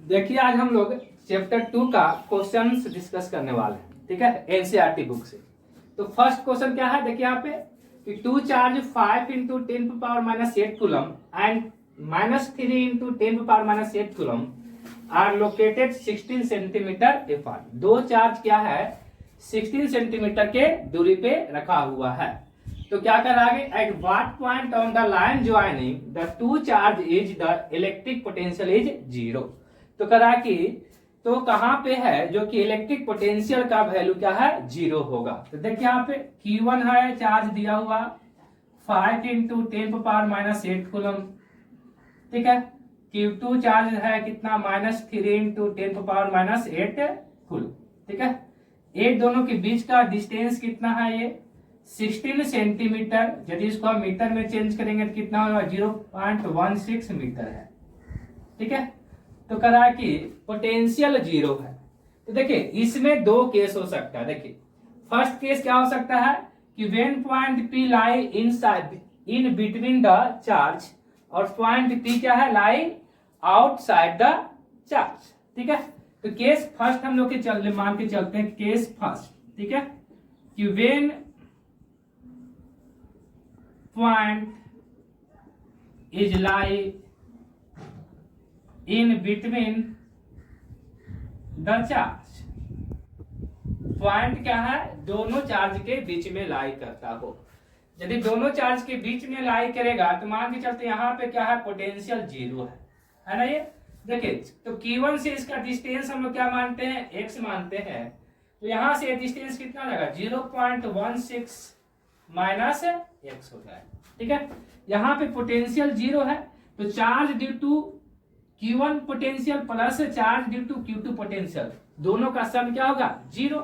देखिए आज हम लोग चैप्टर 2 का क्वेश्चंस डिस्कस करने वाले हैं, ठीक है, एनसीईआरटी बुक से। तो फर्स्ट क्वेश्चन क्या है, देखिए यहाँ पे कि 2 charge 5 into 10⁻⁸ coulomb and -3 into 10⁻⁸ coulomb are located 16 centimetre apart. दो चार्ज क्या है 16 सेंटीमीटर के दूरी पे रखा हुआ है। तो क्या कर आगे, at what point on the line joining the two charge is the electric potential is 0। तो करा कि तो कहां पे है जो कि इलेक्ट्रिक पोटेंशियल का वैल्यू क्या है 0 होगा। तो देखिए यहाँ पे Q1 है चार्ज दिया हुआ 5 इंटू 10⁻⁸ कूलम, ठीक है। Q2 चार्ज है कितना -3 इंटू 10⁻⁸ कूलम, ठीक है। ये दोनों के बीच का डिस्टेंस कितना है, ये 16 सेंटीमीटर। यदि इसको हम मीटर में चेंज करेंगे तो कितना होगा 0.16 मीटर है, ठीक है। तो करा कि पोटेंशियल 0 है। तो देखिए इसमें दो केस हो सकता है। देखिए फर्स्ट केस क्या हो सकता है कि when point P lie inside in between the charge और पॉइंट P क्या है लाई आउटसाइड द चार्ज, ठीक है। तो केस फर्स्ट हम लोग के मान के चलते हैं, केस फर्स्ट, ठीक है, कि when point is lie in between the charge. Point क्या है दोनों चार्ज के बीच में लाई करता हो। यदि दोनों चार्ज के बीच में लाई करेगा तो मान के चलते यहाँ पे क्या है पोटेंशियल 0 है ना। ये देखिए तो Q1 से इसका डिस्टेंस हम लोग क्या मानते हैं x मानते हैं। तो यहाँ से डिस्टेंस कितना लगा 0.16 माइनस x होता है, ठीक है। यहाँ पे पोटेंशियल 0 है तो charge due to Q1 potential plus charge due to Q2 potential दोनों का सम क्या होगा 0,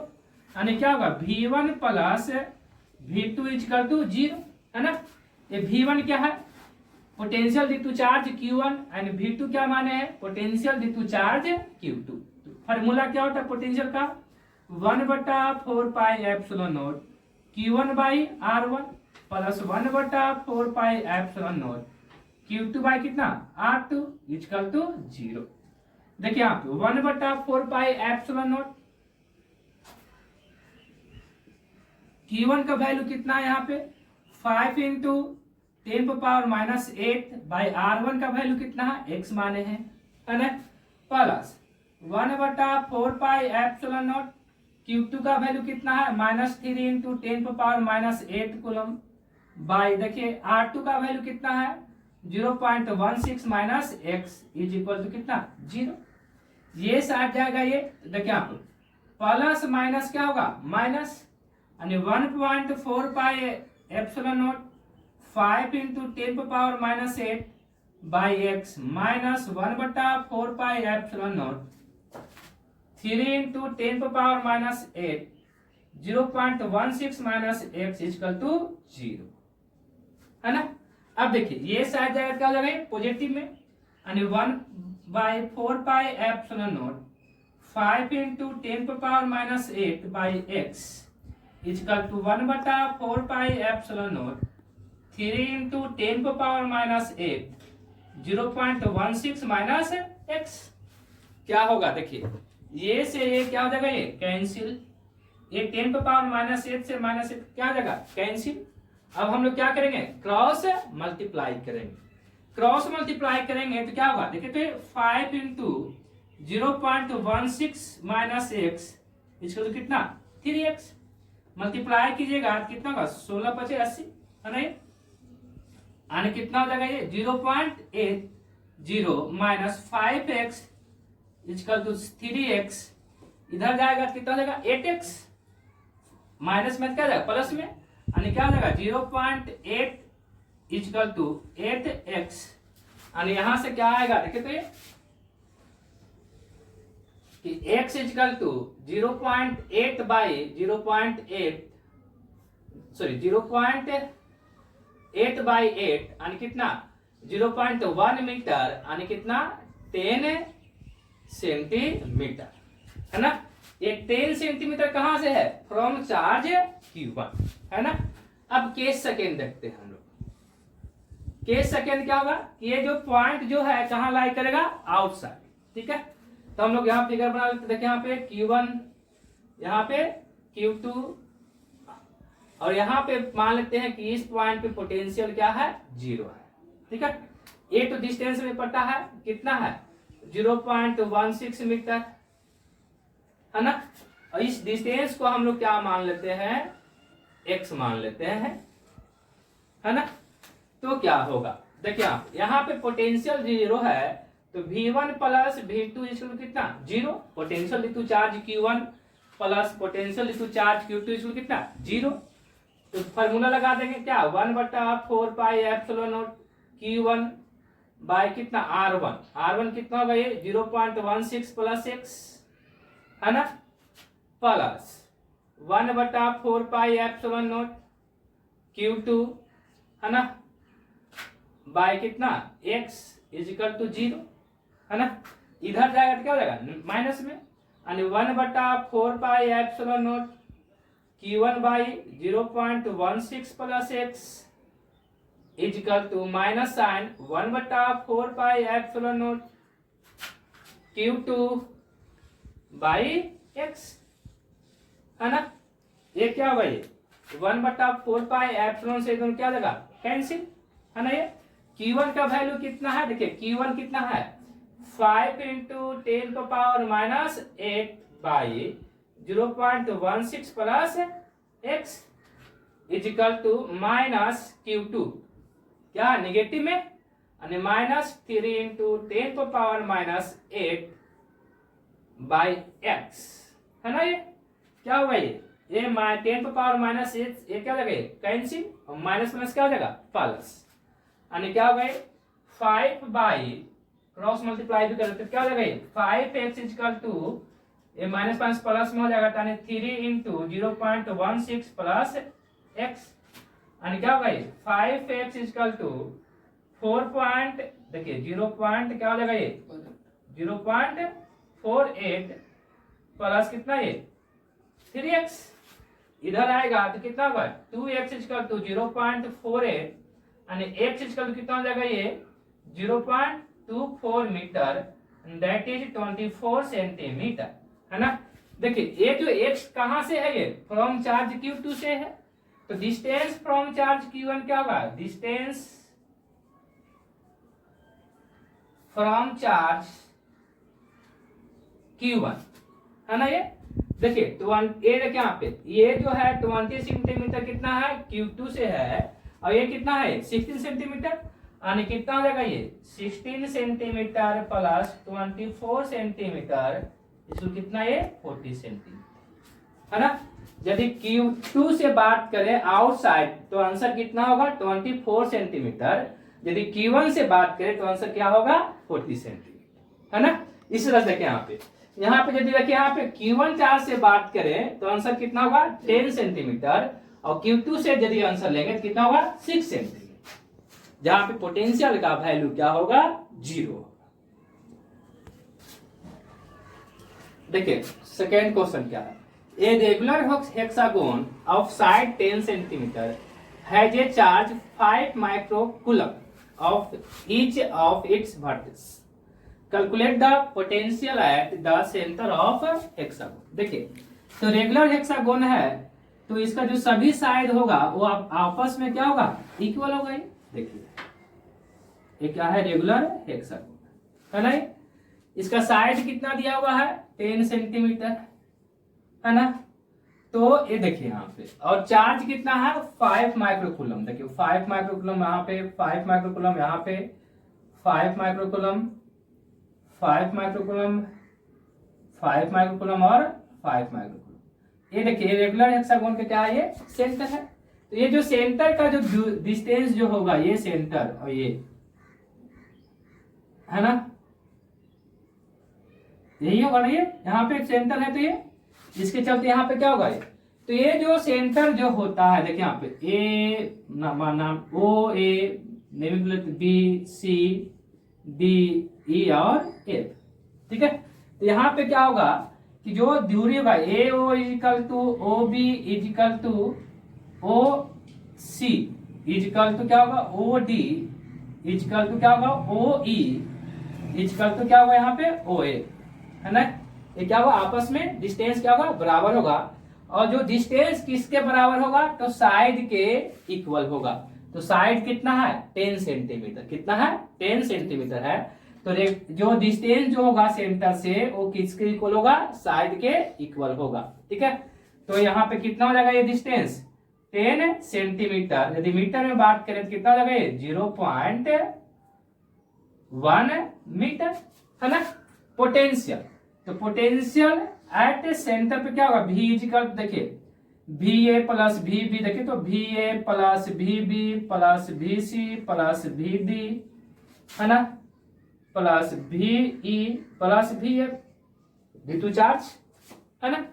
यानी क्या होगा V1 plus V2 equal to 0, है ना। ये V1 क्या है potential due to charge Q1 and V2 क्या माने हैं potential due to charge Q2। Formula क्या होता है पोटेंशियल का 1/4πε0 Q1 by R1 plus 1/4πε0 Q2 by कितना R2 इक्वल टू 0। देखिए आप 1/4πε0 Q1 का वैल्यू कितना है यहाँ पे 5 इंटू 10⁻⁸ बाई R1 का वैल्यू कितना है x माने हैं, है ना, प्लस 1/4πε0 Q2 का वैल्यू कितना है -3 इंटू 10⁻⁸ कूलम बाई देखिए R2 का वैल्यू कितना है 0.16 minus x is equal to कितना 0। ये साथ जाएगा ये देखिए आप प्लस माइनस क्या होगा माइनस, यानी 1.4πε0 5 into 10⁻⁸ by x minus 1/4πε0 3 into 10⁻⁸ 0.16 minus x equal to 0, है ना। अब देखिए ये साइड जाएगा क्या हो जाएगा पॉजिटिव में, यानी 1/4πε0 5 into 10⁻⁸ by x equal to 1/4πε0 3 into 10⁻⁸ 0.16 minus x क्या होगा। देखिए ये से ये क्या हो जाएगा ये कैंसिल, ये 10⁻⁸ से माइनस क्या हो जाएगा कैंसिल। अब हम लोग क्या करेंगे क्रॉस मल्टीप्लाई करेंगे। क्रॉस मल्टीप्लाई करेंगे तो क्या होगा देखिए तो 5 इंटू 0.16 माइनस x इसको तो कितना 3x मल्टीप्लाई कीजिएगा कितना होगा 16×5 है ना, यानी कितना हो जाएगा ये 0.80 minus 5x equal to 3x इधर जाएगा कितना हो जाएगा 8x माइनस में क्या जाएगा प्लस में, यानी क्या हो जाएगा 0.8 इक्वल टू 8x, यानी यहां से क्या आएगा देखिए तो ये कि x equal to 0.8 by 0.8 by 8 यानी कितना 0.1 मीटर यानी कितना 10 सेंटीमीटर, है ना। ये 10 सेंटीमीटर कहां से है फ्रॉम चार्ज Q1, है ना। अब केस सेकेंड देखते हैं हम लोग। केस सेकेंड क्या होगा ये जो पॉइंट जो है कहां लाई करेगा आउटसाइड, ठीक है। तो हम लोग यहाँ फिगर बना लेते, देखिए यहाँ पे Q1, यहाँ पे Q2, और यहाँ पे मान लेते हैं कि इस पॉइंट पे पोटेंशियल क्या है, 0 है। ठीक है, ये तो डिस्टेंस में पता है कितना है, 0.16 मीटर है ना। और इस डिस्टेंस को हम लोग क्या मान लेते हैं, x मान लेते हैं, है ना। तो क्या होगा, देखिए आप यहाँ पे पोटेंशियल 0 है, तो V1 प्लस V2 इक्वल कितना, 0। पोटेंशियल ऋतु चार्ज Q1 प्लस पोटेंशियल ऋतु चार्ज Q2 इक्वल कितना, 0। तो फॉर्मूला लगा देंगे क्या, 1/4 pi epsilon naught Q1 bye कितना, R1 कितना होगा, ये 0.16 प्लस x है ना, plus 1/4 pi epsilon naught Q2 है ना, बाय कितना, x इजिकल टू 0 है ना। इधर जाएगा तो क्या हो जाएगा, माइनस में, यानी 1/4 pi epsilon naught Q1 by 0.16 plus x is equal to minus sign 1/4 pi epsilon naught Q2 by x है ना। ये क्या होगा, ये 1/4 पाई एप्सिलॉन से दोनों क्या लगा, कैंसिल है ना। ये Q1 का वैल्यू कितना है, देखिए Q1 कितना है, 5 × 10⁻⁸ by 0.16 plus x is equal to minus Q2 क्या निगेटिव में, यानी -3 × 10⁻⁸ बाई x है ना। ये क्या होगा, ये 10⁻⁻⁸ ये क्या लगे, कैंसिल, और माइनस माइनस क्या हो जाएगा, प्लस, यानी क्या हो गए 5 बाई क्रॉस मल्टीप्लाई भी करते क्या हो जाएगा, 5x इक्वल टू ये माइनस माइनस प्लस में हो जाएगा, यानी 3 × 0.16 प्लस x, यानी क्या होगा, 5x इक्वल टू 4 देखिए 0 क्या हो जाएगा, ये 0.48 प्लस कितना, ये 3x, इधर आएगा तो कितना होगा, 2x इक्वल टू 0.48, यानी x इक्वल कितना हो जाएगा, ये 0.24 मीटर, दैट इज 24 सेंटीमीटर है ना। देखिए ये जो x कहां से है, ये फ्रॉम चार्ज Q2 से है, तो डिस्टेंस फ्रॉम चार्ज Q1 क्या होगा, डिस्टेंस फ्रॉम चार्ज Q1 है ना। ये देखिए ये देखिए यहाँ पे ये जो है 20 सेंटीमीटर कितना है, Q2 से है, और ये कितना है 16 सेंटीमीटर, यानी कितना हो जाएगा, ये 16 सेंटीमीटर प्लस 24 सेंटीमीटर इसको कितना, ये 40 सेंटीमीटर है ना। यदि Q2 से बात करें आउटसाइड तो आंसर कितना होगा, 24 सेंटीमीटर। यदि Q1 से बात करें तो आंसर क्या होगा, 40 सेंटीमीटर है ना। इस तरह से यहाँ पे यदि देखिए यहाँ पे Q1 चार्ज से बात करें तो आंसर कितना होगा, 10 सेंटीमीटर, और Q2 से यदि आंसर लेंगे तो कितना होगा, 6 सेंटीमीटर, जहां पे पोटेंशियल का वैल्यू क्या होगा, 0 होगा। देखिए सेकेंड क्वेश्चन क्या है, a regular hexagon of side 10 centimetre has a charge 5 microcoulomb of each of its vertices, calculate the potential at the centre of hexagon. देखिए तो रेगुलर हेक्सागोन है, तो इसका जो सभी साइड होगा वो आपस में क्या होगा, इक्वल होगा। देखिए ये क्या है, रेगुलर हेक्सागोन है ना। इसका साइड कितना दिया हुआ है, 10 सेंटीमीटर है ना। तो ये देखिए यहाँ पे, और चार्ज कितना है, 5 माइक्रोकूलम। देखिए 5 माइक्रोकूलम यहाँ पे, 5 माइक्रोकूलम यहाँ पे, 5 माइक्रोकूलम, 5 माइक्रोकूलम, 5 माइक्रोकूलम और 5 माइक्रोकूलम। ये देखिए रेगुलर हेक्सागोन का क्या है, ये सेंटर है। तो ये जो सेंटर का जो डिस्टेंस जो होगा, ये सेंटर और ये है ना, यही होगा ना। ये यहाँ पे सेंटर है, तो ये इसके चलते यहाँ पे क्या होगा, ये तो ये जो सेंटर जो होता है, देखिए यहाँ पे ए नाम O A B C D E और F, ठीक है। तो यहाँ पे क्या होगा कि जो दूरी होगा AO is equal to OB is equal to OC is equal to क्या होगा OD इजिकल टू क्या होगा OE इजिकल टू क्या होगा यहाँ पे OA है ना। ये क्या होगा, आपस में डिस्टेंस क्या होगा, बराबर होगा। और जो डिस्टेंस किसके बराबर होगा, तो साइड के इक्वल होगा। तो साइड कितना है, 10 सेंटीमीटर। कितना है, 10 सेंटीमीटर है। तो जो डिस्टेंस जो होगा सेंटर से वो किसके इक्वल होगा, साइड के इक्वल होगा। ठीक है, तो यहाँ पे कितना हो जाएगा ये डिस्टेंस, 10 सेंटीमीटर। यदि मीटर में बात करें तो कितना हो जाएगा ये 0.1 मीटर, है ना। पोटेंशियल, तो पोटेंशियल एट सेंटर पे क्या होगा, V इक्वल, देखिए VA प्लस VB, देखिए तो VA plus VB plus VC plus VD, है ना, plus VE plus VF, V2 charge, है ना।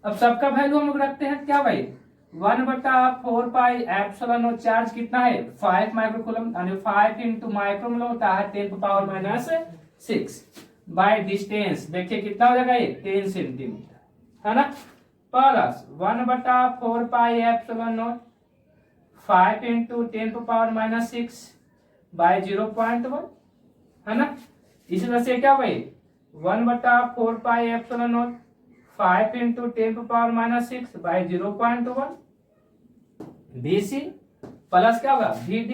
अब सबका वैल्यू हम लोग रखते हैं क्या भाई, 1/4 पाई चार्ज कितना है 5 माइक्रोकूलम, यानी 5 इंटू माइक्रोकूलम होता है 10⁻⁶ बाय डिस्टेंस, देखिए कितना हो जाएगा ये 10 सेंटीमीटर, है ना, plus 1/4 pi epsilon 5 into 10⁻⁶ by 0.1, है ना। इसी तरह से क्या भाई 1/4 pi epsilon 5 into 10⁻⁶ by 0.1, BC plus क्या होगा VD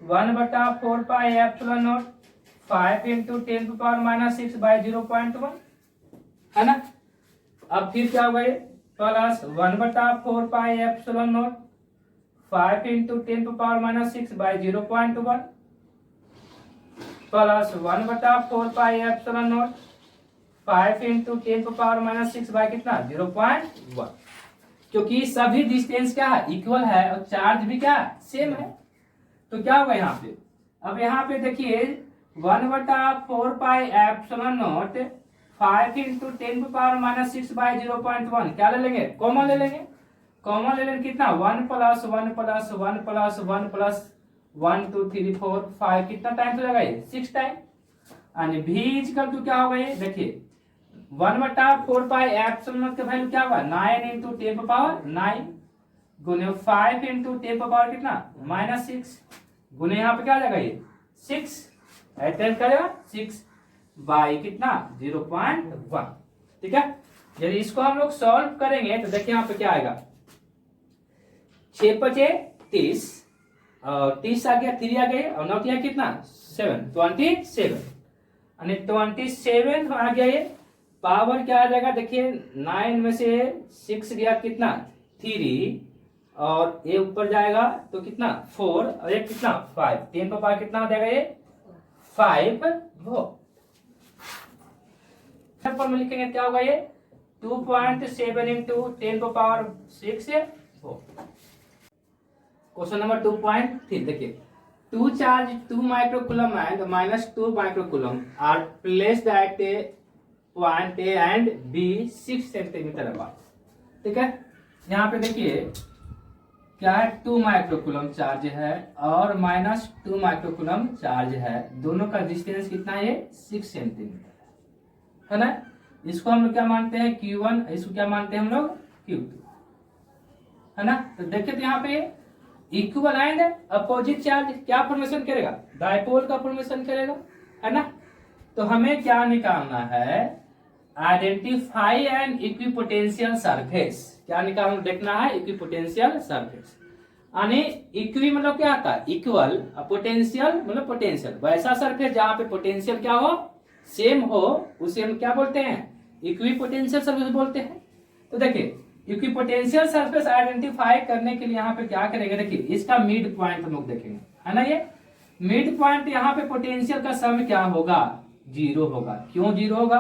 1/4 pi epsilon 5 into 10⁻⁶ by 0.1, है ना। अब फिर क्या होगा ये plus 1/4 pi epsilon 5 into 10⁻⁶ by 0.1 plus 1/4 pi epsilon 5 into 10⁻⁶ by कितना 0.1, क्योंकि सभी डिस्टेंस क्या है इक्वल है और चार्ज भी क्या सेम है। तो क्या होगा यहाँ पे, अब यहाँ पे देखिए 1/4 पाई एप्सिलॉन 5 इंटू 10⁻⁶ बाय 0.1 क्या ले लेंगे, कॉमन ले लेंगे। कॉमन ले लेंगे कितना 1 प्लस 1 प्लस 1 प्लस 1 प्लस 1 2 3 4 5, कितना टाइम हो जाएगा ये 6 टाइम। यानी V इक्वल टू क्या होगा ये, देखिए 1/4 पाई एप्सिलॉन का वैल्यू क्या होगा 9 इंटू 10⁻⁹ गुने 5 इंटू 10⁻⁻ कितना -6 गुने यहाँ पे क्या आ जाएगा ये 6, अटेंड करेगा 6 बाई कितना 0.1। ठीक है, यदि इसको हम लोग सॉल्व करेंगे तो देखिए यहाँ पे क्या आएगा 6 × 30 और 30 आ गया, 3 आ गया और 9 किया कितना 7, 27 यानी 27 आ गया। ये पावर क्या आ जाएगा, देखिए 9 में से 6 गया कितना 3 और ये ऊपर जाएगा तो कितना 4 और ये कितना 5, 10 पर पावर कितना हो जाएगा ये 5 वोल्ट। पर में लिखेंगे क्या होगा ये 2.7 इंटू 10⁻⁶ वोल्ट। क्वेश्चन नंबर 2.3 देखिए 2 charge 2 microcoulomb and -2 microcoulomb are placed at a point A and B 6 centimetre apart। ठीक है, यहाँ पे देखिए क्या है 2 माइक्रोकूलम चार्ज है और -2 माइक्रोकूलम चार्ज है, दोनों का डिस्टेंस कितना है ये 6 सेंटीमीटर है ना। इसको हम लोग क्या मानते हैं Q1, इसको क्या मानते हैं हम लोग Q2, है ना। तो देखिए तो यहाँ पे इक्वल एंड अपोजिट चार्ज क्या फॉर्मेशन करेगा, डायपोल का फॉर्मेशन करेगा, है ना। तो हमें क्या निकालना है, आइडेंटिफाई एन इक्विपोटेंशियल सरफेस। क्या निकालना, देखना है इक्विपोटेंशियल सरफेस। यानी इक्वी मतलब क्या आता है इक्वल, पोटेंशियल मतलब पोटेंशियल, वैसा सरफेस जहां पे पोटेंशियल क्या हो सेम हो उसे हम क्या बोलते हैं इक्विपोटेंशियल सरफेस बोलते हैं। तो देखिए इक्विपोटेंशियल सरफेस आइडेंटिफाई करने के लिए यहाँ पे क्या करेंगे, देखिए इसका मिड पॉइंट हम लोग देखेंगे, है ना। ये मिड पॉइंट यहाँ पे पोटेंशियल का सम क्या होगा 0 होगा। क्यों 0 होगा,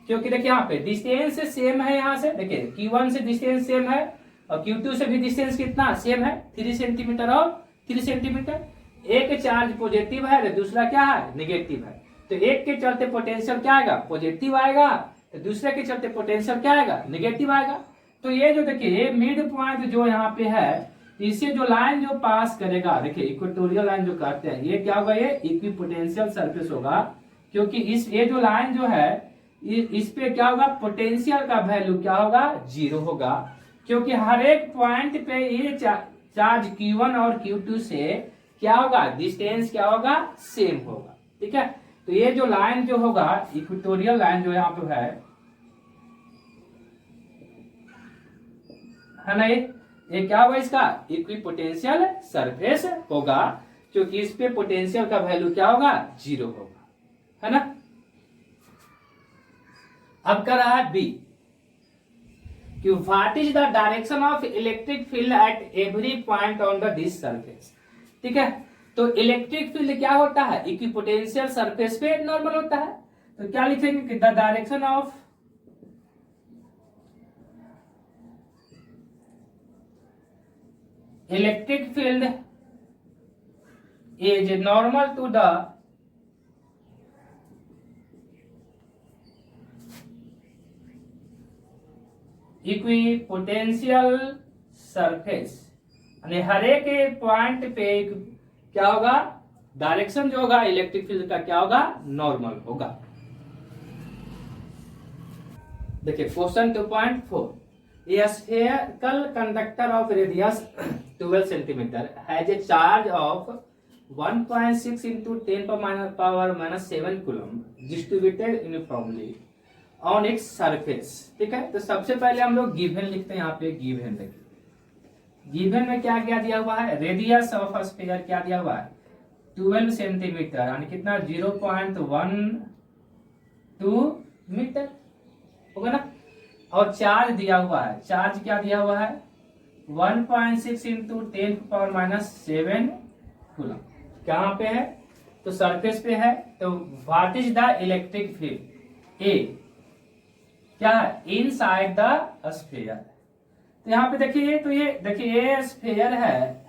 क्योंकि देखिए यहाँ पे डिस्टेंस सेम है, यहाँ से देखिए Q1 से डिस्टेंस सेम है और Q2 से भी डिस्टेंस कितना सेम है 3 सेंटीमीटर और 3 सेंटीमीटर। एक चार्ज पॉजिटिव है दूसरा क्या है निगेटिव है, तो एक के चलते पोटेंशियल क्या आएगा पॉजिटिव आएगा, तो दूसरे के चलते पोटेंशियल क्या आएगा निगेटिव आएगा। तो ये जो देखिए मिड पॉइंट जो यहाँ पे है, इससे जो लाइन जो पास करेगा, देखिए इक्वेटोरियल लाइन जो कहते हैं, ये क्या होगा ये इक्विपोटेंशियल सरफेस होगा, क्योंकि इस ये जो लाइन जो है इस पे क्या होगा पोटेंशियल का वैल्यू क्या होगा 0 होगा, क्योंकि हर एक पॉइंट पे ये चार्ज Q1 और Q2 से क्या होगा डिस्टेंस क्या होगा सेम होगा। ठीक है, तो ये जो लाइन जो होगा इक्वेटोरियल लाइन जो यहाँ पे है ना, ये क्या होगा इसका इक्विपोटेंशियल सरफेस होगा, क्योंकि इस पे पोटेंशियल का वैल्यू क्या होगा 0 होगा, है ना। अब कर रहा है बी कि what is the direction of electric field at every point on the this surface. ठीक है, तो इलेक्ट्रिक फील्ड क्या होता है इक्विपोटेंशियल सरफेस पे नॉर्मल होता है, तो क्या लिखेंगे कि the direction of electric field is normal to the equipotential surface, यानी हर एक पॉइंट पे क्या होगा डायरेक्शन जो होगा इलेक्ट्रिक फील्ड का क्या होगा नॉर्मल होगा। देखिए question 2.4, a spherical conductor of radius 12 centimeter has a charge of 1.6 into 10 power minus 7 coulomb distributed uniformly on its surface। ठीक है, तो सबसे पहले हम लोग गिवन लिखते हैं, यहाँ पे गिवन देखिए, गिवन में क्या क्या दिया हुआ है, रेडियस ऑफ स्फीयर क्या दिया हुआ है 12 सेंटीमीटर, यानी कितना 0.12 मीटर होगा ना, और चार्ज दिया हुआ है, चार्ज क्या दिया हुआ है 1.6 इंटू 10 पावर माइनस 7 कूलम, कहाँ पे है तो सरफेस पे है। तो what is the electric field, ए क्या है इनसाइड द स्फीयर। तो यहाँ पे देखिए, तो ये देखिए ये स्फीयर है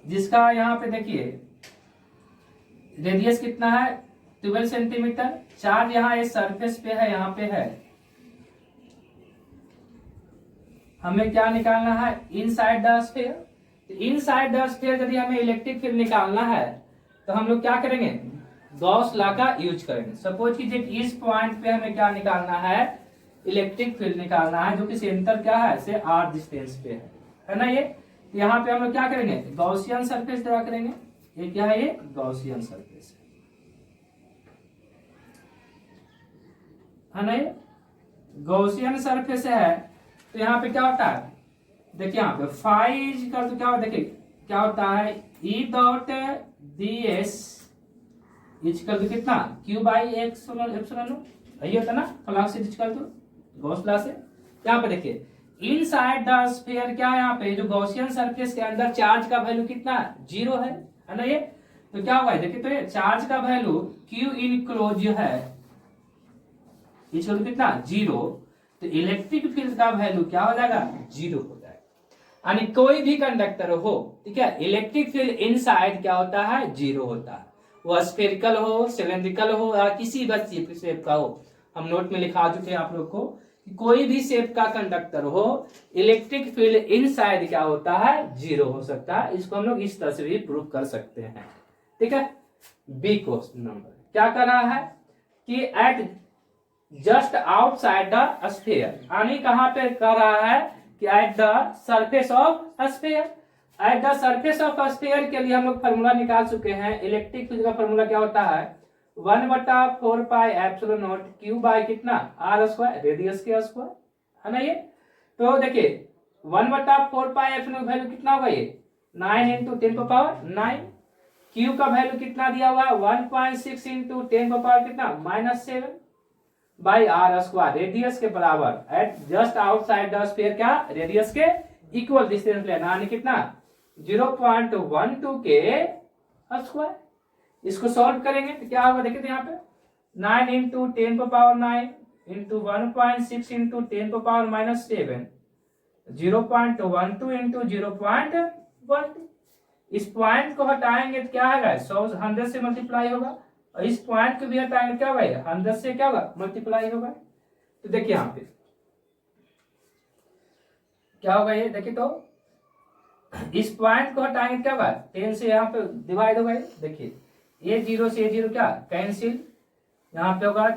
जिसका यहाँ पे देखिए रेडियस कितना है 12 सेंटीमीटर, चार्ज यहाँ ये सरफेस पे है, यहाँ पे है, हमें क्या निकालना है इनसाइड द स्फीयर। तो इनसाइड द स्फीयर यदि हमें इलेक्ट्रिक फील्ड निकालना है तो हम लोग क्या करेंगे गॉस लॉ का यूज करेंगे। सपोज कीजिए इस पॉइंट पे हमें क्या निकालना है इलेक्ट्रिक फील्ड निकालना है, जो कि सेंटर क्या है से r डिस्टेंस पे है ना। ये यहाँ पे हम लोग क्या करेंगे गॉसियन सरफेस ड्रा करेंगे, ये क्या है ये गॉसियन सरफेस है ना, ये गॉसियन सरफेस है। तो यहाँ पे क्या होता है देखिए यहाँ पे फाइज का तो क्या होता है देखिए क्या होता है E dot d s is equal to कितना क्यू बाई एप्सिलॉन यही होता है ना, flux is equal to Gauss law से। यहाँ पे देखिए इनसाइड द स्फीयर क्या है, यहाँ पे जो गॉसियन सरफेस के अंदर चार्ज का वैल्यू कितना 0 है ना। ये तो क्या हुआ देखिए, तो ये चार्ज का वैल्यू क्यू इन क्लोज जो है इजकल टू कितना 0, तो इलेक्ट्रिक फील्ड का वैल्यू क्या हो जाएगा 0 हो जाएगा। यानी कोई भी कंडक्टर हो, ठीक है, इलेक्ट्रिक फील्ड इनसाइड क्या होता है 0 होता है, वो स्फेरिकल हो सिलेंड्रिकल हो या किसी भी शेप का हो। हम नोट में लिखा चुके हैं आप लोग को कि कोई भी शेप का कंडक्टर हो इलेक्ट्रिक फील्ड इनसाइड क्या होता है 0 हो सकता है। इसको हम लोग इस तरह से भी प्रूव कर सकते हैं। ठीक है, बी क्वेश्चन नंबर क्या कर रहा है कि at just outside the sphere, यानी कहां पे कर रहा है कि at the surface of sphere. At the surface of sphere के लिए हम लोग फॉर्मूला निकाल चुके हैं, इलेक्ट्रिक फील्ड का फॉर्मूला क्या होता है 1/4 pi epsilon not Q by कितना r स्क्वायर रेडियस के स्क्वायर है ना। ये तो देखिए 1/4 पाई एप्सिलॉन वैल्यू कितना होगा ये 9 इंटू 10 पावर 9, क्यू का वैल्यू कितना दिया हुआ है 1.6 इंटू 10 पावर कितना -7 बाई r स्क्वायर रेडियस के बराबर। At just outside the sphere क्या रेडियस के इक्वल डिस्टेंस लेना, यानी कितना 0.12 के स्क्वायर। इसको सॉल्व करेंगे तो क्या होगा देखिए, तो यहाँ पे 9 into 10 power 9 into 1.6 into 10 power -7 0.12 into 0.12। इस पॉइंट को हटाएंगे तो क्या होगा 100 से मल्टीप्लाई होगा, और इस पॉइंट को भी हटाएंगे क्या होगा 100 से क्या होगा मल्टीप्लाई होगा। तो देखिए यहाँ पे क्या होगा, ये देखिए तो इस पॉइंट को हटाएंगे क्या होगा 10 से यहाँ पे डिवाइड होगा। देखिए ये 0 से 0 क्या कैंसिल, यहाँ पे होगा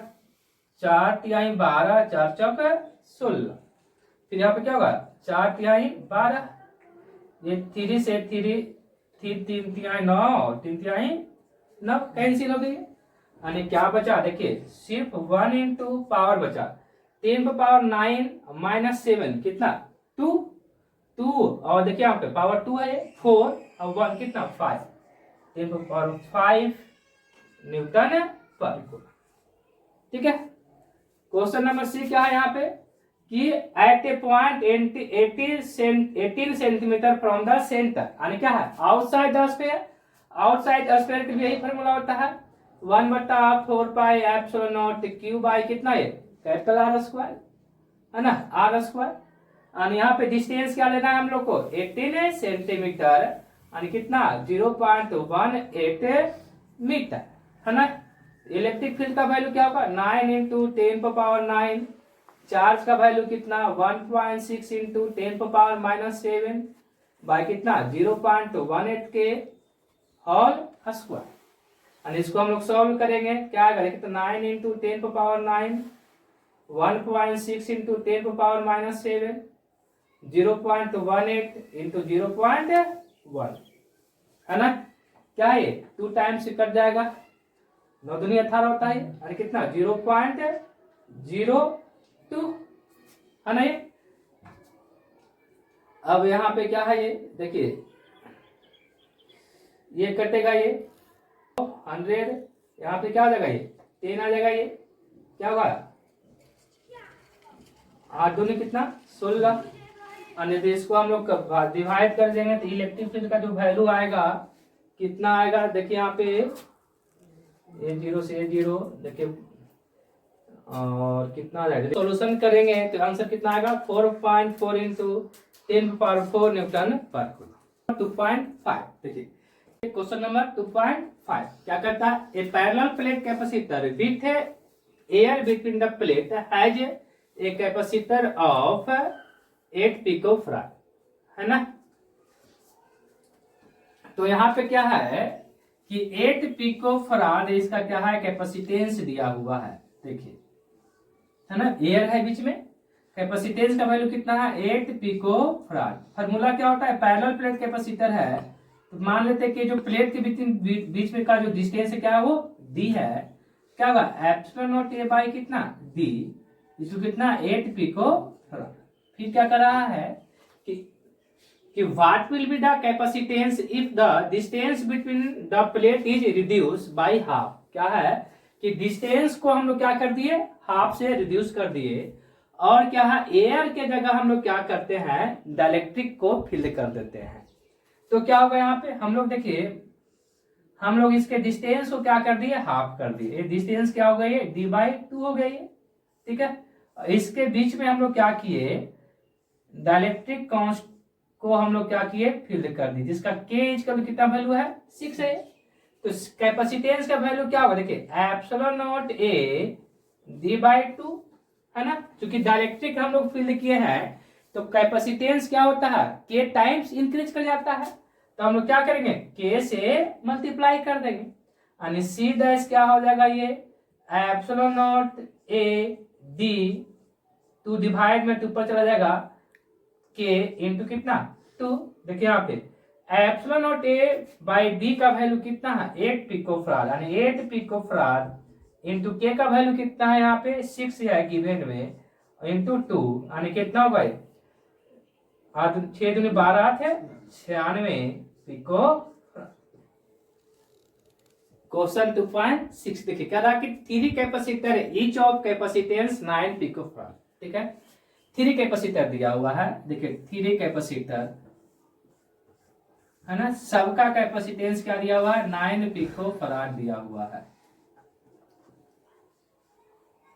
4 तिहाई 12 4 चौक 16, फिर यहाँ पे क्या होगा 4 तिहाई 12, ये 3 से 3 3 तिहाई 9 3 तिहाई 9 कैंसिल हो गई। यानी क्या बचा, देखिए सिर्फ 1 इंटू पावर बचा 10⁻9 माइनस 7 कितना 2 और देखिए यहाँ पे पावर 2 है 4 और 1 कितना 5 10⁵ न्यूटन पर कूलम। ठीक है। क्वेश्चन नंबर सी क्या है यहाँ पे कि at a point 18 centimetre from the centre, यानी क्या है outside the sphere, outside sphere के लिए यही फॉर्मूला होता है 1/4πε0 क्यू बाई कितना है कैपिटल आर स्क्वायर, है ना आर स्क्वायर। और यहाँ पे डिस्टेंस क्या लेना है हम लोग को 18 सेंटीमीटर, यानी कितना 0.18 मीटर, है ना। इलेक्ट्रिक फील्ड का वैल्यू क्या होगा 9 इंटू 10⁻9, चार्ज का वैल्यू कितना 1.6 इंटू 10⁻−7 बाय कितना 0.18 के होल स्क्वायर। और इसको हम लोग सॉल्व करेंगे, क्या करेंगे तो 9 इंटू 10⁻9 1.6 इंटू 10⁻−7 0.18 इंटू 0.1, है ना। क्या है 2 टाइम्स कट जाएगा, 9 दूनी 18 होता है, और कितना 0.02, है ना। ये अब यहाँ पे क्या है ये देखिए ये कटेगा ये 100, यहाँ पे क्या हो जाएगा ये 10 आ जाएगा, ये क्या होगा 8 दूनी कितना 16, और यदि इसको हम लोग डिवाइड कर देंगे तो इलेक्ट्रिक फील्ड का जो वैल्यू आएगा कितना आएगा, देखिए यहाँ पे A0 से A0 देखिए और कितना आ जाएगा, सॉल्यूशन करेंगे तो आंसर कितना आएगा 4.4 इंटू 10⁴ न्यूटन पर कूलम 2.5। देखिए क्वेश्चन नंबर 2.5 क्या करता है, a parallel plate capacitor with air between the plate has a capacitor of 8 picofarad, है ना। तो यहाँ पे क्या है कि 8 पिकोफैराड इसका क्या है कैपेसिटेंस दिया हुआ है, देखिए है ना, एयर है बीच में, कैपेसिटेंस का वैल्यू कितना है 8 पिकोफैराड। फार्मूला क्या होता है, पैरेलल प्लेट कैपेसिटर है तो मान लेते हैं कि जो प्लेट के बीच में का जो डिस्टेंस है क्या है वो डी है, क्या होगा एप्सिलॉन नॉट ए बाई कितना डी, इसको कितना 8 पिकोफैराड। फिर क्या कर रहा है कि what will be the capacitance if the distance between the plate is reduce by half, क्या है कि डिस्टेंस को हम लोग क्या कर दिए हाफ से रिड्यूस कर दिए, और क्या है एयर के जगह हम लोग क्या करते हैं डाइलेक्ट्रिक को फिल कर देते हैं। तो क्या होगा यहाँ पे हम लोग देखिए हम लोग इसके डिस्टेंस को क्या कर दिए हाफ कर दिए, डिस्टेंस क्या हो गई है d/2 हो गई है, ठीक है। इसके बीच में हम लोग क्या किए डाइलेक्ट्रिक कांस्टेंट को हम लोग क्या किए फिल कर दी, जिसका के का भी कितना वैल्यू है 6 है। तो कैपेसिटेंस का वैल्यू क्या होगा देखिए एप्सिलॉन नॉट ए d/2, है ना, क्योंकि डाइलेक्ट्रिक हम लोग फिल किए हैं तो कैपेसिटेंस क्या होता है के टाइम्स इंक्रीज कर जाता है, तो हम लोग क्या करेंगे के से मल्टीप्लाई कर देंगे, यानी सी डैश क्या हो जाएगा ये epsilon not A D 2 divide में 2 पर चला जाएगा के इंटू कितना 2, देखिए यहाँ पे epsilon not a by D का वैल्यू कितना है 8 पिकोफैराड, यानी 8 पिकोफैराड इंटू के का वैल्यू कितना है यहाँ पे 6 है गिवन में इंटू 2, यानी कितना होगा 6 दूनी 12 थे 96 पिको। क्वेश्चन 2.6 देखिए क्या रहा कि 3 capacitor each of capacitance 9 picofarad, ठीक है। 3 कैपेसिटर दिया हुआ है, देखिए 3 कैपेसिटर है ना, सबका कैपेसिटेंस क्या दिया हुआ है 9 पिकोफैराड दिया हुआ है,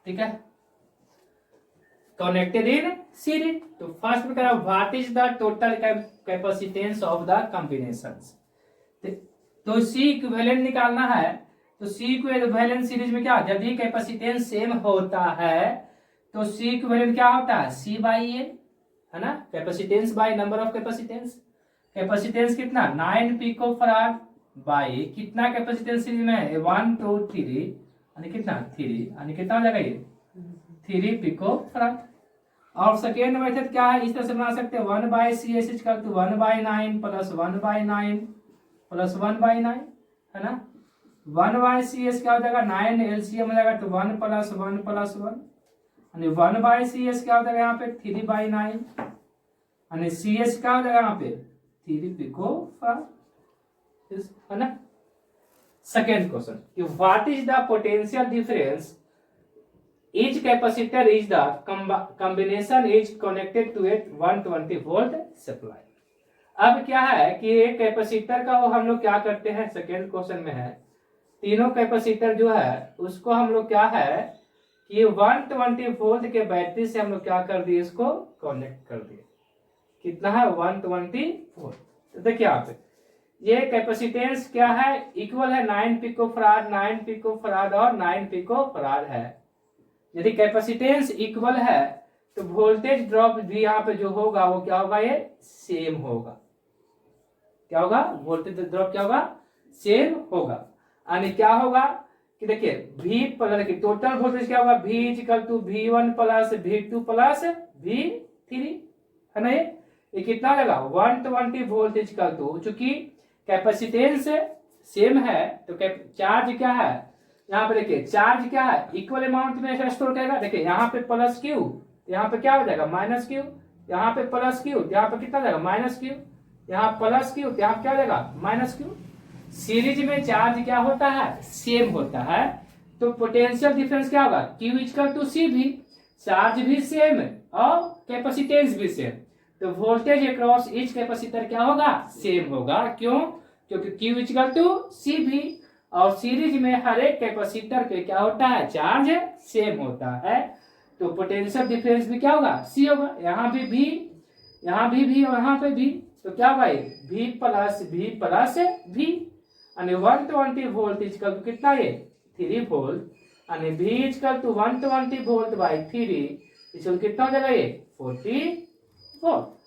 ठीक है, कनेक्टेड इन सीरीज। तो फर्स्ट में करा what is the total capacitance of the combinations, तो सी इक्विवेलेंट निकालना है, तो सी इक्विवेलेंट सीरीज में क्या यदि कैपेसिटेंस सेम होता है तो सी इक्विवेलेंट क्या होता है सी बाई एन, है ना, capacitance by number of capacitance. Capacitance कितना 9 पिकोफैराड बाई कितना कैपेसिटेंस सीरीज में 1 2 3 यानी कितना 3, यानी कितना हो जाएगा ये 3 पिकोफैराड। और सेकेंड मेथड क्या है इस तरह से बना सकते हैं 1/c equal to 1/9 plus 1/9 plus 1/9, है ना, 1/CS क्या हो जाएगा 9 LCM हो जाएगा तो 1 + 1 + 1 यानी 1/CS क्या हो जाएगा यहाँ पे 3/9 यानी CS क्या हो जाएगा यहाँ पे 3 पिकोफाराड है ना। सेकेंड क्वेश्चन कि what is the potential difference each capacitor is the combination is connected to a 120 volt supply। अब क्या है कि एक कैपेसिटर का वो हम लोग क्या करते हैं, सेकेंड क्वेश्चन में है तीनों कैपेसिटर जो है उसको हम लोग क्या है कि 120 वोल्ट के बैटरी से हम लोग क्या कर दिए, इसको कनेक्ट कर दिए। कितना है 120 वोल्ट। तो देखिए यहाँ पे ये कैपेसिटेंस क्या है इक्वल है 9 पिकोफराड 9 पिकोफराड और 9 पिकोफराड है। यदि कैपेसिटेंस इक्वल है तो वोल्टेज ड्रॉप भी यहाँ पे जो होगा वो क्या होगा, ये सेम होगा। क्या होगा, वोल्टेज ड्रॉप क्या होगा, सेम होगा। यानी क्या होगा कि देखिए V प्लस की टोटल वोल्टेज क्या होगा V = V1 + V2 + V3 है ना। ये कितना होगा 120 वोल्ट इक्वल टू, चूंकि कैपेसिटेंस सेम है तो चार्ज क्या है यहाँ पे देखिए चार्ज क्या है इक्वल अमाउंट में स्टोर करेगा। देखिए यहाँ पे प्लस क्यू यहाँ पे क्या हो जाएगा माइनस क्यू, यहाँ पे प्लस क्यू यहाँ पे कितना हो जाएगा माइनस क्यू, यहाँ प्लस क्यू यहाँ क्या हो जाएगा माइनस क्यू। सीरीज में चार्ज क्या होता है सेम होता है तो पोटेंशियल डिफरेंस क्या होगा Q = CV, चार्ज भी सेम और कैपेसिटेंस भी सेम तो वोल्टेज अक्रॉस ईच कैपेसिटर क्या होगा सेम होगा। क्यों, क्योंकि Q = CV और सीरीज में हर एक कैपेसिटर पे क्या होता है चार्ज सेम होता है तो पोटेंशियल डिफरेंस भी क्या होगा C होगा। यहाँ भी V, यहाँ भी V और यहाँ पे V तो क्या होगा V + V यानी 120 वोल्ट इक्वल टू कितना ये 3 वोल्ट यानी V = 120 वोल्ट बाई 3 इक्वल कितना हो जाएगा ये 40 वोल्ट।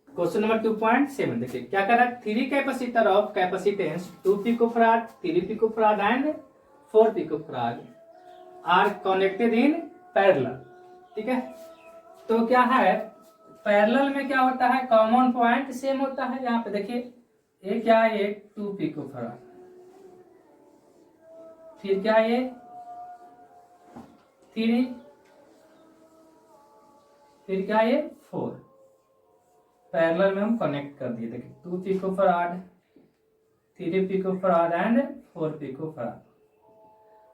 क्वेश्चन नंबर 2.7 देखिए क्या कर रहा है 3 capacitor of capacitance 2 picofarad 3 picofarad and 4 picofarad are connected in parallel. ठीक है, तो क्या है पैरेलल में क्या होता है कॉमन पॉइंट सेम होता है। यहाँ पे देखिए ये क्या है ये 2 पिकोफराड, फिर क्या है ये 3, फिर क्या है ये 4 पैरेलल में हम कनेक्ट कर दिए। देखिए 2 पिकोफराड 3 पिकोफराड एंड 4 पिकोफराड।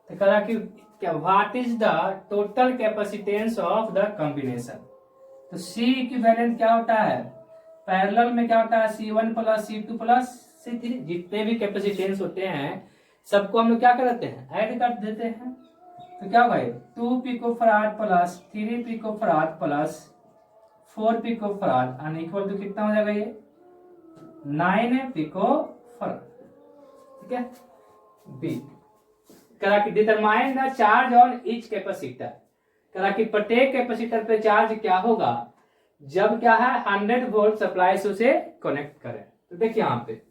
तो कह रहा कि क्या what is the total capacitance of the combination. तो C इक्विवेलेंट क्या होता है पैरेलल में क्या होता है C1 + C2 + C3 जितने भी कैपेसिटेंस होते हैं सबको हम लोग क्या कर देते हैं ऐड कर देते हैं। तो क्या होगा 2 picofarad + 3 picofarad + 4 picofarad unequal to कितना हो जाएगा ये 9 पिकोफराड। ठीक है, बी करा कि determine the charge on each capacitor. करा कि प्रत्येक कैपेसिटर पे चार्ज क्या होगा जब क्या है 100 वोल्ट सप्लाई से उसे कनेक्ट करें। तो देखिए यहाँ पे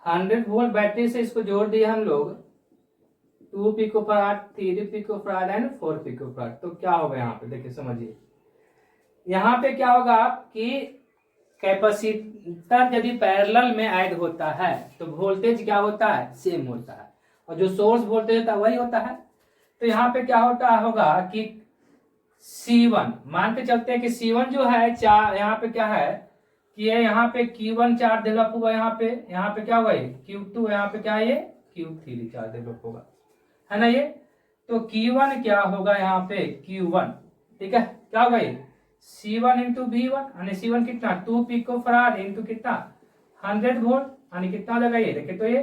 100 वोल्ट बैटरी से इसको जोड़ दिए हम लोग 2 पिकोफराड 3 पिकोफराड एंड 4 पिकोफराड। तो क्या होगा यहाँ पे देखिए समझिए यहाँ पे क्या होगा कि कैपेसिटर यदि पैरेलल में ऐड होता है तो वोल्टेज क्या होता है सेम होता है और जो सोर्स वोल्टेज होता है वही होता है। तो यहाँ पे क्या होगा कि C1 मान के चलते हैं कि C1 जो है यहाँ पे क्या है कि ये यहाँ पे Q1 चार्ज डेवलप होगा, यहाँ पे क्या होगा Q2, यहाँ पे क्या है ये Q3 चार्ज डेवलप होगा है ना ये। तो Q1 क्या होगा यहाँ पे Q1 ठीक है क्या होगा ये C1 × V1 यानी C1 कितना 2 पिकोफराड इंटू कितना 100 वोल्ट यानी कितना हो जाएगा ये देखिए तो ये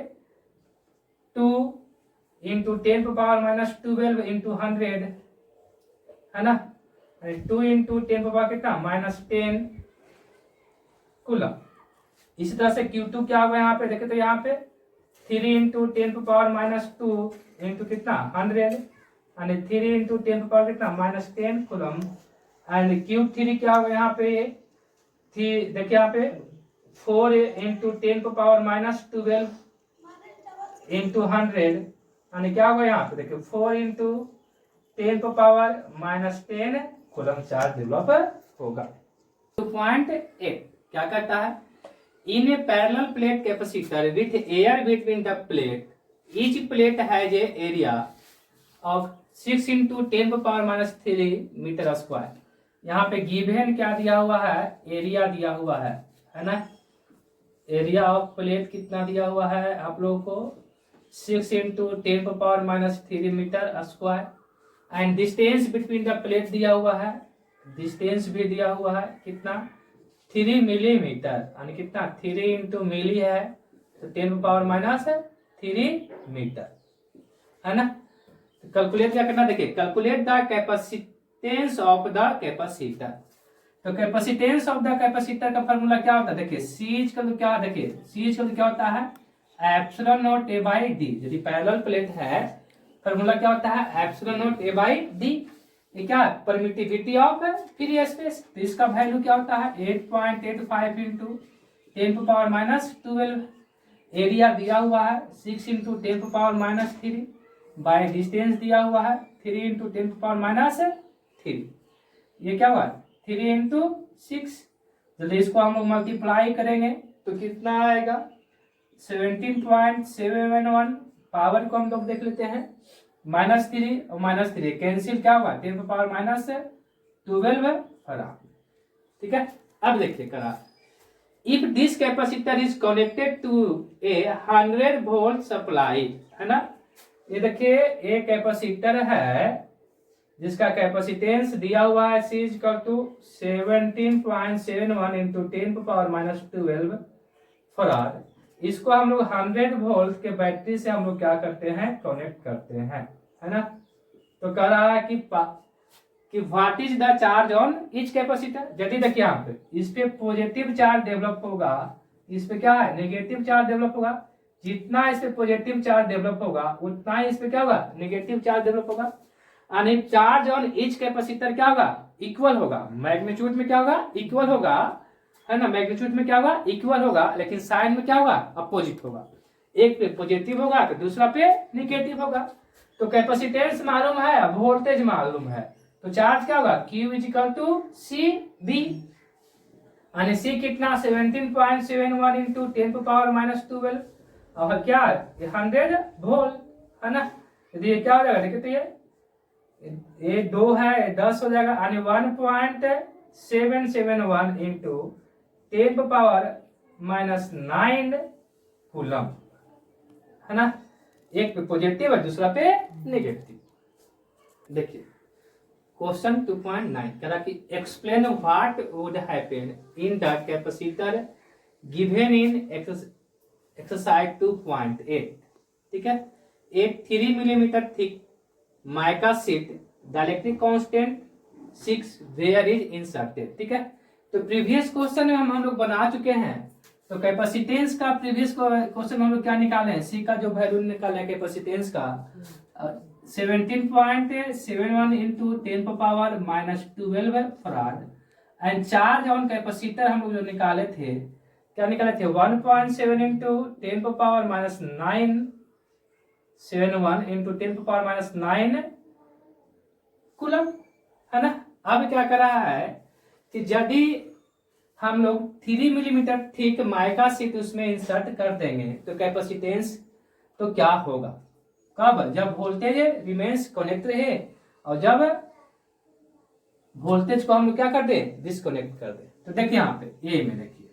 2 × 10⁻−12 इंटू 100 है ना 2 × 10 कितना -10 कूलम। इसी तरह से Q2 क्या होगा यहाँ पे देखे तो यहाँ पे 3 × 10⁻−2 इंटू कितना 100 यानी 3 × 10 कितना -10 कूलम एंड Q3 क्या होगा यहाँ पे देखिए यहाँ पे 4 इंटू 10⁻⁻12 इंटू 100 यानी क्या होगा यहाँ पे देखिए 4 इंटू 10⁻⁻10 कूलम चार्ज डेवलप होगा। 2.8 क्या करता है, in a parallel plate capacitor with air between the plate each plate has a area of 6 into 10⁻³ metre square. यहाँ पे गिवन क्या दिया हुआ है, एरिया दिया हुआ है ना। एरिया ऑफ प्लेट कितना दिया हुआ है आप लोगों को, 6 into 10⁻³ metre square. And distance between the plate दिया हुआ है, डिस्टेंस भी दिया हुआ है कितना, 3 मिलीमीटर यानी कितना 3 इंटू मिली है तो 10⁻³ मीटर है ना। कैलकुलेट क्या करना, देखिए calculate the capacitance of the capacitor. तो कैपेसिटेंस ऑफ द कैपेसिटर का फॉर्मूला क्या होता है, देखिए सीज का क्या, देखिए सीज का क्या होता है epsilon not a by D. यदि पैरेलल प्लेट है फॉर्मूला क्या होता है epsilon not a by D. ये क्या है परमिटिविटी ऑफ फ्री स्पेस। तो इसका वैल्यू क्या होता है 8.85 इंटू 10⁻⁻12। एरिया दिया हुआ है 6 इंटू 10⁻³ बाय डिस्टेंस दिया हुआ है 3 इंटू 10⁻³ ये क्या हुआ 3 इंटू 6। जब इसको हम लोग मल्टीप्लाई करेंगे तो कितना आएगा 17.711। पावर को हम लोग देख लेते हैं -3 और -3 कैंसिल क्या हुआ 10⁻12 फराम। ठीक है, अब देखिए करा if this capacitor is connected to a 100 volt supply है ना। ये देखिए एक कैपेसिटर है जिसका कैपेसिटेंस दिया हुआ है C equal to 17.71 into 10⁻12 farad. इसको हम लोग 100 वोल्ट के बैटरी से हम लोग क्या करते हैं कनेक्ट करते हैं है ना। तो कह रहा है कि what is the charge on each capacitor. यदि देखिए यहाँ पे इस पे पॉजिटिव चार्ज डेवलप होगा, इस पे क्या है नेगेटिव चार्ज डेवलप होगा। जितना इस पे पॉजिटिव चार्ज डेवलप होगा उतना ही इस पे क्या होगा नेगेटिव चार्ज डेवलप होगा। यानी चार्ज ऑन ईच कैपेसिटर क्या होगा इक्वल होगा। मैग्नीट्यूड में क्या होगा इक्वल होगा है ना, मैग्नीट्यूड में क्या होगा इक्वल होगा, लेकिन साइन में क्या होगा अपोजिट होगा। एक पे पॉजिटिव होगा तो दूसरा पे निगेटिव होगा। तो कैपेसिटेंस मालूम है, वोल्टेज मालूम है, तो चार्ज क्या होगा Q equal to C V. यानी सी कितना 17.71 इंटू 10⁻12 और क्या 100 वोल्ट है ना। यदि ये क्या हो जाएगा देखिए तो ये 2 है 10 हो जाएगा यानी 1.771 इंटू 10⁻⁹ कूलम है ना। एक पे पॉजिटिव है दूसरा पे नेगेटिव। देखिए क्वेश्चन 2.9 कह रहा कि explain what would happen in the capacitor given in exercise 2.8। ठीक है, एक 3 millimetre thick mica sheet dielectric constant 6 where is inserted. ठीक है, तो प्रीवियस क्वेश्चन में हम लोग बना चुके हैं। तो कैपेसिटेंस का प्रीवियस क्वेश्चन हम लोग क्या निकाले हैं, सी का जो वैल्यू निकाला है कैपेसिटेंस का 17.71 into 10⁻⁻12 farad. And charge on capacitor हम लोग जो निकाले थे क्या निकाले थे 1.7 इंटू 10⁻⁹71 इंटू 10⁻⁹ कूलम है ना। अब क्या कर रहा है कि यदि हम लोग 3 मिलीमीटर थिक माइका शीट उसमें इंसर्ट कर देंगे तो कैपेसिटेंस तो क्या होगा, कब जब वोल्टेज रिमेन्स कनेक्ट रहे और जब वोल्टेज को हम लोग क्या कर दे डिस्कनेक्ट कर दे। तो देखिए यहाँ पे ये में देखिए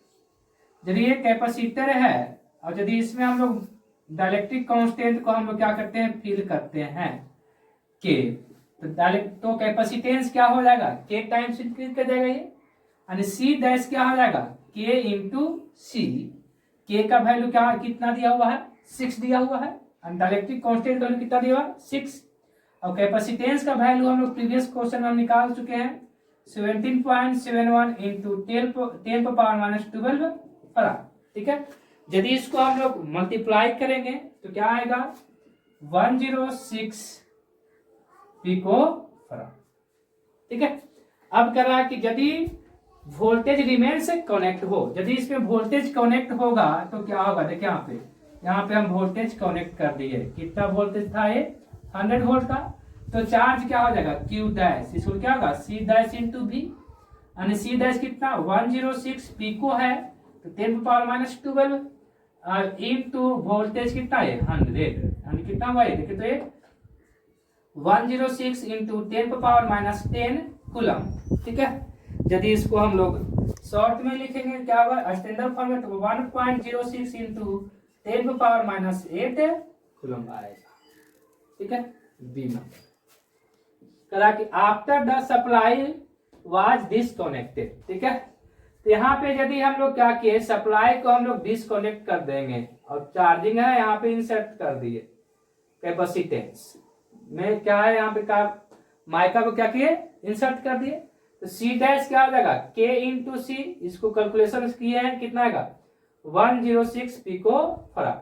यदि ये कैपेसिटर है और यदि इसमें हम लोग डाइलेक्ट्रिक कांस्टेंट को हम लोग क्या करते हैं फिल करते हैं के, तो कैपेसिटेंस क्या हो जाएगा के टाइम्स इंक्रीज कर जाएगा ये, यानी सी डैश क्या हो जाएगा के इंटू सी। के का वैल्यू क्या कितना दिया हुआ है 6 दिया हुआ है, डाइलेक्ट्रिक कांस्टेंट वैल्यू कितना दिया हुआ 6 और कैपेसिटेंस का वैल्यू हम लोग प्रीवियस क्वेश्चन में निकाल चुके हैं 17.71 इंटू 10⁻⁻12 फराड। ठीक है, यदि इसको हम लोग मल्टीप्लाई करेंगे तो क्या आएगा 106 पिको फराड। ठीक है, अब कर रहा है कि यदि वोल्टेज रिमेन्स कनेक्ट हो, यदि इसमें वोल्टेज कनेक्ट होगा तो क्या होगा, देखिए यहाँ पे हम वोल्टेज कनेक्ट कर दिए, कितना वोल्टेज था ये 100 वोल्ट का, तो चार्ज क्या हो जाएगा Q डैश, इसको क्या होगा C डैश इंटू V, यानी C डैश कितना 106 पिको है, तो 10⁻12 इंटू वोल्टेज कितना है 100, यानी कितना हुआ है देखिए, तो ये 106 इंटू 10⁻10 कूलम, ठीक है। यदि इसको हम लोग शॉर्ट में लिखेंगे क्या होगा, स्टैंडर्ड फॉर्म में, तो 1.06 इंटू 10⁻8 कूलम आएगा, ठीक है। बी नंबर करा कि after the supply was disconnected, ठीक है। तो यहाँ पे यदि हम लोग क्या किए, सप्लाई को हम लोग डिसकनेक्ट कर देंगे और चार्जिंग है यहाँ पे इंसर्ट कर दिए, कैपेसिटेंस में क्या है यहाँ पे का माइका को क्या किए इंसर्ट कर दिए, तो सी डैश क्या हो जाएगा के इंटू सी, इसको कैलकुलेशन किए हैं कितना आएगा 106 पिको फराड।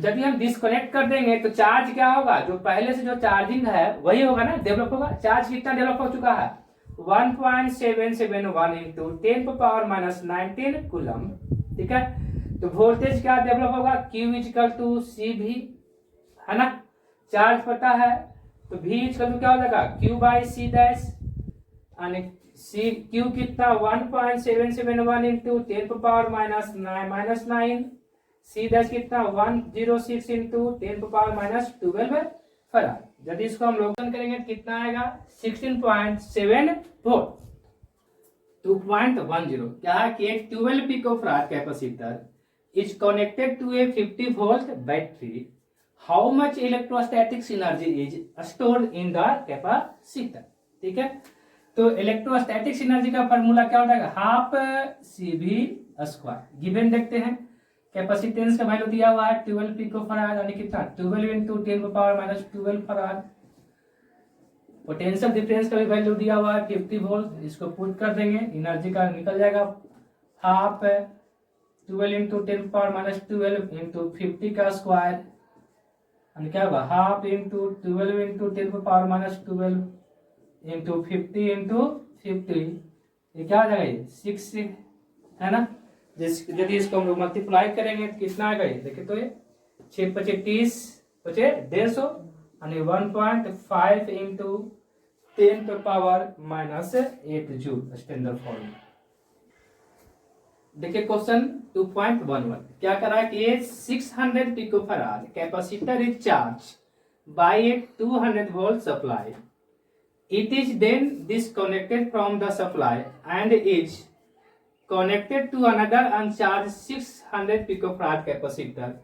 यदि हम डिस्कनेक्ट कर देंगे तो चार्ज क्या होगा, जो पहले से जो चार्जिंग है वही होगा ना, डेवलप होगा। चार्ज कितना डेवलप हो चुका है 1.771 इंटू 10⁻19 कूलम, ठीक है। तो वोल्टेज क्या डेवलप होगा Q इक्वल टू सी भी, है ना, चार्ज पता है, तो V इक्वल टू क्या हो जाएगा Q बाई सी डैश, यानी सी Q कितना 1.771 इंटू 10⁻−9 सी डैश कितना 106 इंटू 10⁻12 फराड। यदि इसको हम लोग करेंगे कितना आएगा 16.7 वोल्ट 2.10, क्या है कि एक 12 pico farad capacitor is connected to a 50 volt battery, how much electrostatics energy is stored in the capacitor, ठीक है। तो इलेक्ट्रोस्टैटिक्स एनर्जी का फॉर्मूला क्या हो जाएगा हाफ CV², गिवन देखते हैं, कैपेसिटेंस का वैल्यू दिया हुआ है 12 पिको फराड, यानी कितना 12 इंटू 10⁻12 फराड। पोटेंशियल डिफरेंस का भी वैल्यू दिया हुआ है 50 वोल्ट, इसको पुट कर देंगे, एनर्जी का निकल जाएगा हाफ 12 इंटू 10⁻12 इंटू 50 का स्क्वायर, यानी क्या होगा half into 12 into 10⁻12 into 50 into 50, ये क्या हो जाएगा 6, है ना। यदि इसको हम लोग मल्टीप्लाई करेंगे तो कितना आएगा, देखिए तो ये 6 × 30 150, यानी 1.5 इंटू 10⁻⁻8 जूल स्टैंडर्ड फॉर्म। देखिए क्वेश्चन 2.11 क्या करा कि ये 600 pico farad capacitor is charge by a 200 volt supply, it is then disconnected from the supply and is connected to another uncharged 600 picofarad capacitor.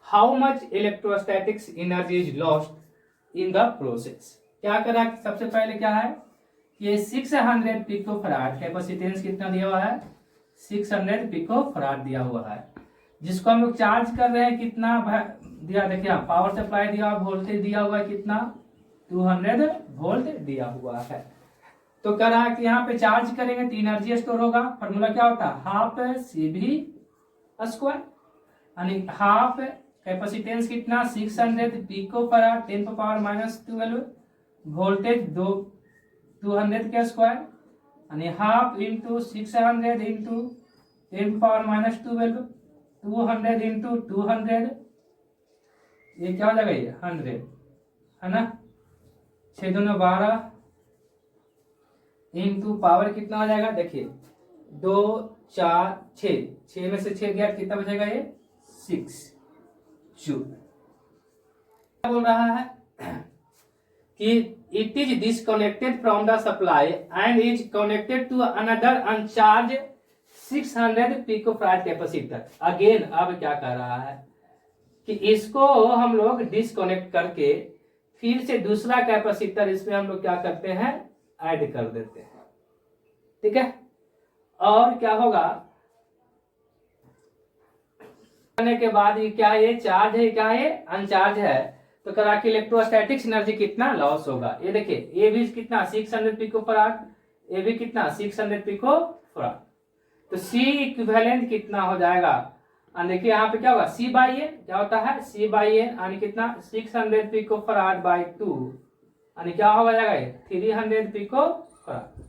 How much electrostatics energy is lost in the process? क्या करा सबसे पहले क्या है ये 600 picofarad capacitance कितना दिया हुआ है 600 पिकोफराड दिया हुआ है, जिसको हम लोग चार्ज कर रहे हैं कितना दिया, देखिए पावर सप्लाई दिया हुआ, वोल्टेज दिया हुआ है कितना 200 वोल्ट दिया हुआ है। तो कह रहा है कि यहाँ पे चार्ज करेंगे तो एनर्जी स्टोर होगा, फॉर्मूला क्या होता है हाफ CV², यानी हाफ कैपेसिटेंस कितना 600 पिको फराड 10⁻−12 वोल्टेज 200 के स्क्वायर, यानी हाफ इंटू 600 इंटू 10⁻−12 200 इंटू 200, ये क्या हो जाएगा ये 100, है ना, 6 दूनी 12 इंटू पावर कितना हो जाएगा, देखिए 2 4 6 में से 6 गया कितना बचेगा ये 6 जूल। बोल रहा है कि it is disconnected from the supply and is connected to another uncharge 600 picofarad capacitor. Again अब क्या कर रहा है कि इसको हम लोग डिस्कनेक्ट करके फिर से दूसरा कैपेसिटर इसमें हम लोग क्या करते हैं ऐड कर देते हैं, ठीक है। और क्या होगा करने के बाद ये क्या है चार्ज है क्या है अनचार्ज है, तो करा कि इलेक्ट्रोस्टैटिक्स एनर्जी कितना लॉस होगा, ये देखिए ये भी कितना 600 पिकोफराड, ये भी कितना 600 पिकोफराड, तो C इक्विवेलेंट कितना हो जाएगा, देखिए यहाँ पे क्या होगा C/N क्या होता है C/N, यानी कितना 600 पिकोफराड बाई 2, यानी क्या होगा जाएगा 300 पिकोफराड।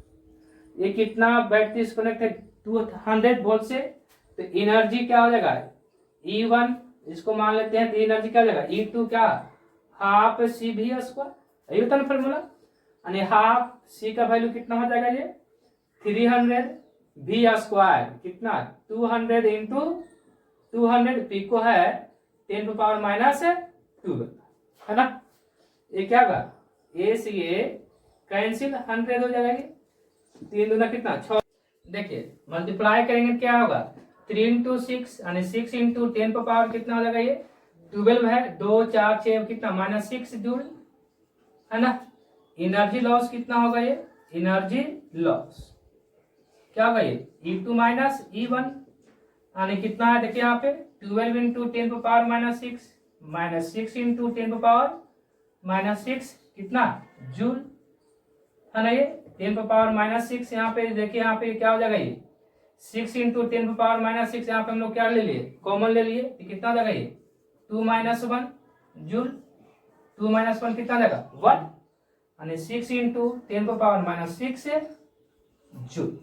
ये कितना बैटरी डिस्कनेक्ट है 200 वोल्ट से, तो एनर्जी क्या हो जाएगा E1, इसको मान लेते हैं, तो एनर्जी क्या हो जाएगा E2 क्या हाफ CV स्क्वायर, यही होता ना फॉर्मूला। यानी हाफ C का वैल्यू कितना हो जाएगा ये 300 V स्क्वायर, कितना 200 इंटू 200, पी को है 10⁻⁻2 है ना। ये क्या होगा ए से ये कैंसिल 100 हो जाएगा, ये 3 दूना कितना 6। देखिए मल्टीप्लाई करेंगे क्या होगा 3 इंटू 6 यानी 6 इंटू 10 कितना हो जाएगा ये 12 है, 2 4 6 कितना -6 जूल है ना। एनर्जी लॉस कितना होगा ये एनर्जी लॉस क्या होगा ये E2 माइनस E1 यानी कितना है देखिए यहाँ पे 12 इंटू 10⁻⁻6 -6 इंटू 10⁻⁻6 कितना जूल है ना। ये 10⁻⁻6 यहाँ पे देखिए, यहाँ पे क्या हो जाएगा ये 6 इंटू 10⁻⁻6 यहाँ पे हम लोग क्या ले लिए कॉमन ले लिए, तो कितना हो जाएगा ये 2 - 1 जूल, 2 - 1 कितना जाएगा 1 यानी 6 इंटू 10⁻⁻6 जूल।